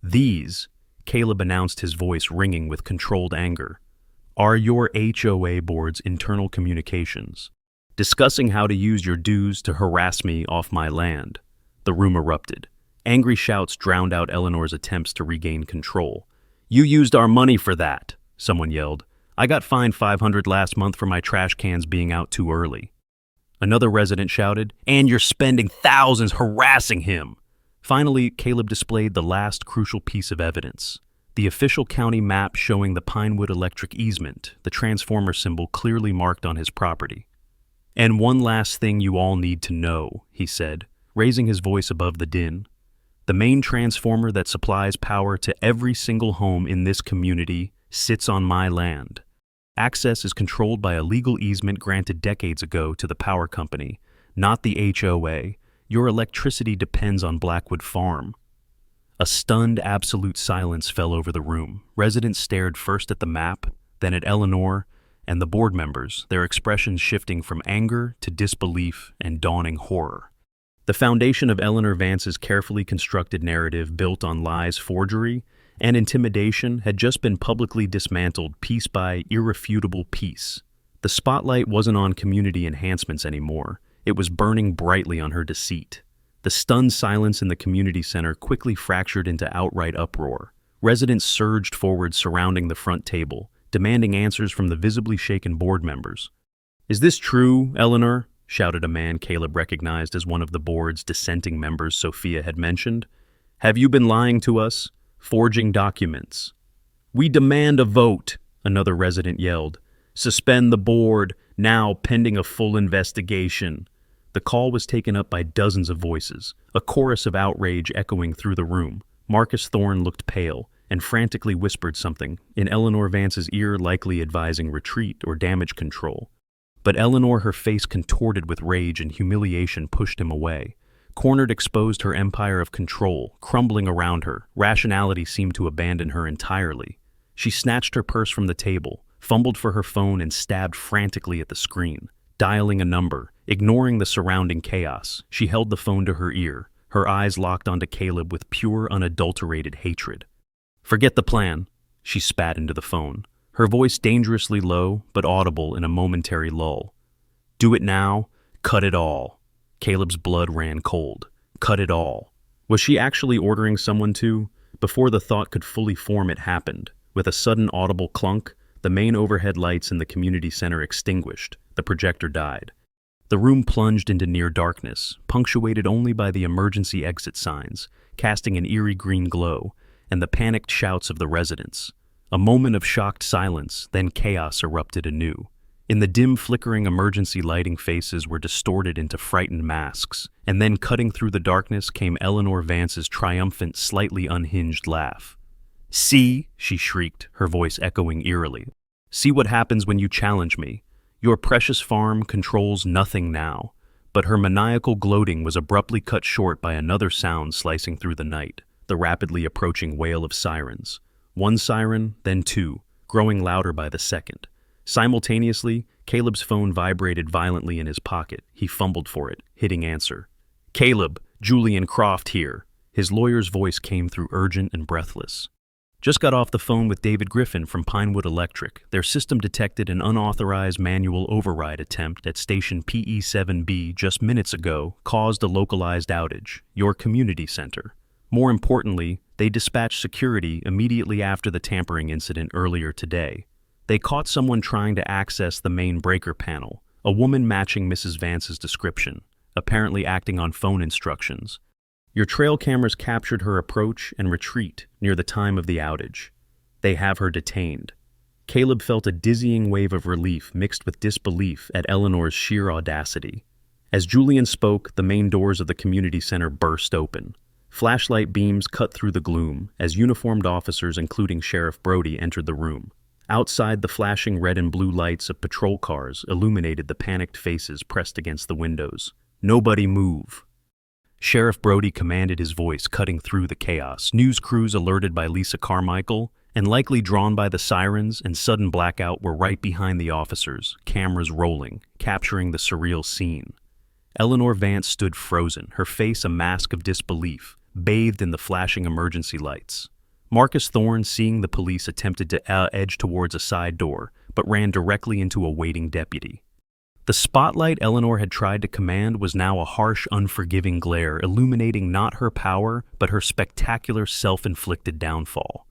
"These," Caleb announced, his voice ringing with controlled anger, "are your HOA board's internal communications, discussing how to use your dues to harass me off my land." The room erupted. Angry shouts drowned out Eleanor's attempts to regain control. "You used our money for that," someone yelled. "I got fined $500 last month for my trash cans being out too early." Another resident shouted, "And you're spending thousands harassing him." Finally, Caleb displayed the last crucial piece of evidence, the official county map showing the Pinewood Electric easement, the transformer symbol clearly marked on his property. "And one last thing you all need to know," he said, raising his voice above the din. "The main transformer that supplies power to every single home in this community sits on my land. Access is controlled by a legal easement granted decades ago to the power company, not the HOA. Your electricity depends on Blackwood Farm." A stunned, absolute silence fell over the room. Residents stared first at the map, then at Eleanor, and the board members, their expressions shifting from anger to disbelief and dawning horror. The foundation of Eleanor Vance's carefully constructed narrative built on lies, forgery, and intimidation had just been publicly dismantled piece by irrefutable piece. The spotlight wasn't on community enhancements anymore. It was burning brightly on her deceit. The stunned silence in the community center quickly fractured into outright uproar. Residents surged forward surrounding the front table, demanding answers from the visibly shaken board members. "Is this true, Eleanor?" shouted a man Caleb recognized as one of the board's dissenting members Sophia had mentioned. "Have you been lying to us? Forging documents?" "We demand a vote," another resident yelled. "Suspend the board, now pending a full investigation." The call was taken up by dozens of voices, a chorus of outrage echoing through the room. Marcus Thorne looked pale and frantically whispered something in Eleanor Vance's ear, likely advising retreat or damage control. But Eleanor, her face contorted with rage and humiliation, pushed him away. Cornered, exposed, her empire of control, crumbling around her, rationality seemed to abandon her entirely. She snatched her purse from the table, fumbled for her phone, and stabbed frantically at the screen. Dialing a number, ignoring the surrounding chaos, she held the phone to her ear, her eyes locked onto Caleb with pure, unadulterated hatred. "Forget the plan," she spat into the phone, her voice dangerously low but audible in a momentary lull. "Do it now, cut it all." Caleb's blood ran cold. Cut it all. Was she actually ordering someone to? Before the thought could fully form, it happened. With a sudden audible clunk, the main overhead lights in the community center extinguished. The projector died. The room plunged into near darkness, punctuated only by the emergency exit signs, casting an eerie green glow, and the panicked shouts of the residents. A moment of shocked silence, then chaos erupted anew. In the dim, flickering emergency lighting, faces were distorted into frightened masks, and then cutting through the darkness came Eleanor Vance's triumphant, slightly unhinged laugh. "See," she shrieked, her voice echoing eerily. "See what happens when you challenge me. Your precious farm controls nothing now." But her maniacal gloating was abruptly cut short by another sound slicing through the night, the rapidly approaching wail of sirens. One siren, then two, growing louder by the second. Simultaneously, Caleb's phone vibrated violently in his pocket. He fumbled for it, hitting answer. "Caleb, Julian Croft here." His lawyer's voice came through, urgent and breathless. "Just got off the phone with David Griffin from Pinewood Electric. Their system detected an unauthorized manual override attempt at station PE7B just minutes ago, caused a localized outage. Your community center. More importantly, they dispatched security immediately after the tampering incident earlier today. They caught someone trying to access the main breaker panel, a woman matching Mrs. Vance's description, apparently acting on phone instructions. Your trail cameras captured her approach and retreat near the time of the outage. They have her detained." Caleb felt a dizzying wave of relief mixed with disbelief at Eleanor's sheer audacity. As Julian spoke, the main doors of the community center burst open. Flashlight beams cut through the gloom as uniformed officers, including Sheriff Brody, entered the room. Outside, the flashing red and blue lights of patrol cars illuminated the panicked faces pressed against the windows. "Nobody move." Sheriff Brody commanded, his voice cutting through the chaos. News crews, alerted by Lisa Carmichael and likely drawn by the sirens and sudden blackout, were right behind the officers, cameras rolling, capturing the surreal scene. Eleanor Vance stood frozen, her face a mask of disbelief, bathed in the flashing emergency lights. Marcus Thorne, seeing the police, attempted to edge towards a side door, but ran directly into a waiting deputy. The spotlight Eleanor had tried to command was now a harsh, unforgiving glare, illuminating not her power, but her spectacular self-inflicted downfall.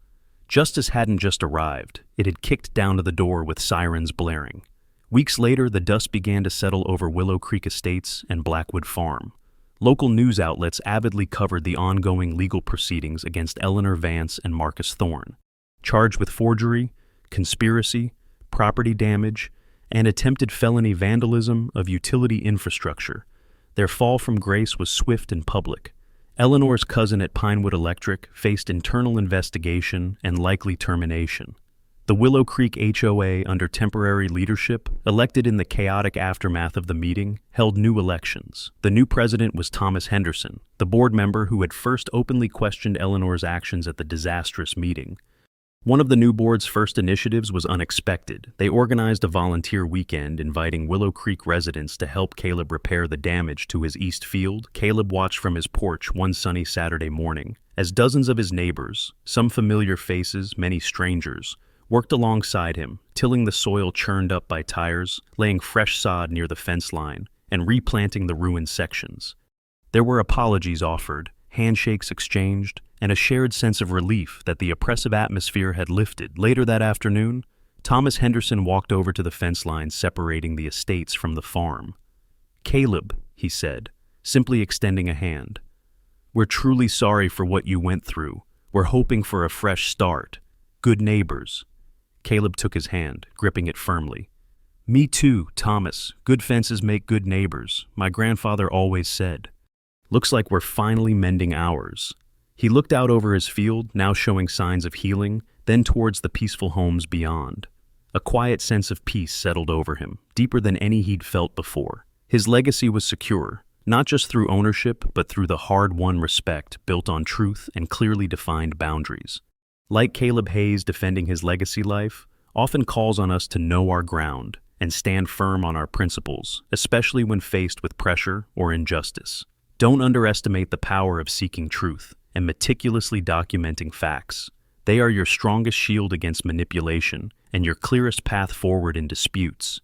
Justice hadn't just arrived, it had kicked down to the door with sirens blaring. Weeks later, the dust began to settle over Willow Creek Estates and Blackwood Farm. Local news outlets avidly covered the ongoing legal proceedings against Eleanor Vance and Marcus Thorne, charged with forgery, conspiracy, property damage, and attempted felony vandalism of utility infrastructure. Their fall from grace was swift and public. Eleanor's cousin at Pinewood Electric faced internal investigation and likely termination. The Willow Creek HOA, under temporary leadership, elected in the chaotic aftermath of the meeting, held new elections. The new president was Thomas Henderson, the board member who had first openly questioned Eleanor's actions at the disastrous meeting. One of the new board's first initiatives was unexpected. They organized a volunteer weekend, inviting Willow Creek residents to help Caleb repair the damage to his east field. Caleb watched from his porch one sunny Saturday morning as dozens of his neighbors, some familiar faces, many strangers, worked alongside him, tilling the soil churned up by tires, laying fresh sod near the fence line, and replanting the ruined sections. There were apologies offered, handshakes exchanged, and a shared sense of relief that the oppressive atmosphere had lifted. Later that afternoon, Thomas Henderson walked over to the fence line separating the estates from the farm. "Caleb," he said, simply extending a hand. "We're truly sorry for what you went through. We're hoping for a fresh start. Good neighbors." Caleb took his hand, gripping it firmly. "Me too, Thomas. Good fences make good neighbors, my grandfather always said. Looks like we're finally mending ours." He looked out over his field, now showing signs of healing, then towards the peaceful homes beyond. A quiet sense of peace settled over him, deeper than any he'd felt before. His legacy was secure, not just through ownership, but through the hard-won respect built on truth and clearly defined boundaries. Like Caleb Hayes defending his legacy life, often calls on us to know our ground and stand firm on our principles, especially when faced with pressure or injustice. Don't underestimate the power of seeking truth and meticulously documenting facts. They are your strongest shield against manipulation and your clearest path forward in disputes.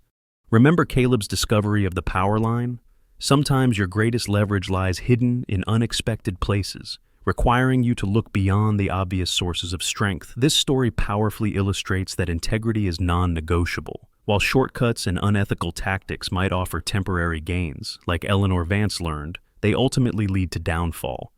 Remember Caleb's discovery of the power line? Sometimes your greatest leverage lies hidden in unexpected places, requiring you to look beyond the obvious sources of strength. This story powerfully illustrates that integrity is non-negotiable. While shortcuts and unethical tactics might offer temporary gains, like Eleanor Vance learned, they ultimately lead to downfall.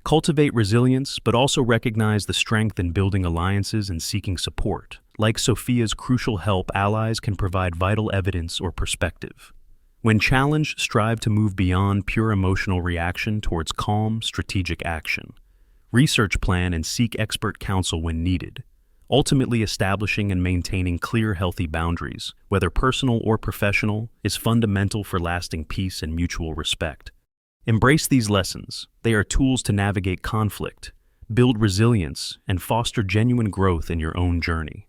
Cultivate resilience, but also recognize the strength in building alliances and seeking support. Like Sophia's crucial help, allies can provide vital evidence or perspective. When challenged, strive to move beyond pure emotional reaction towards calm, strategic action. Research plan and seek expert counsel when needed. Ultimately, establishing and maintaining clear, healthy boundaries, whether personal or professional, is fundamental for lasting peace and mutual respect. Embrace these lessons. They are tools to navigate conflict, build resilience, and foster genuine growth in your own journey.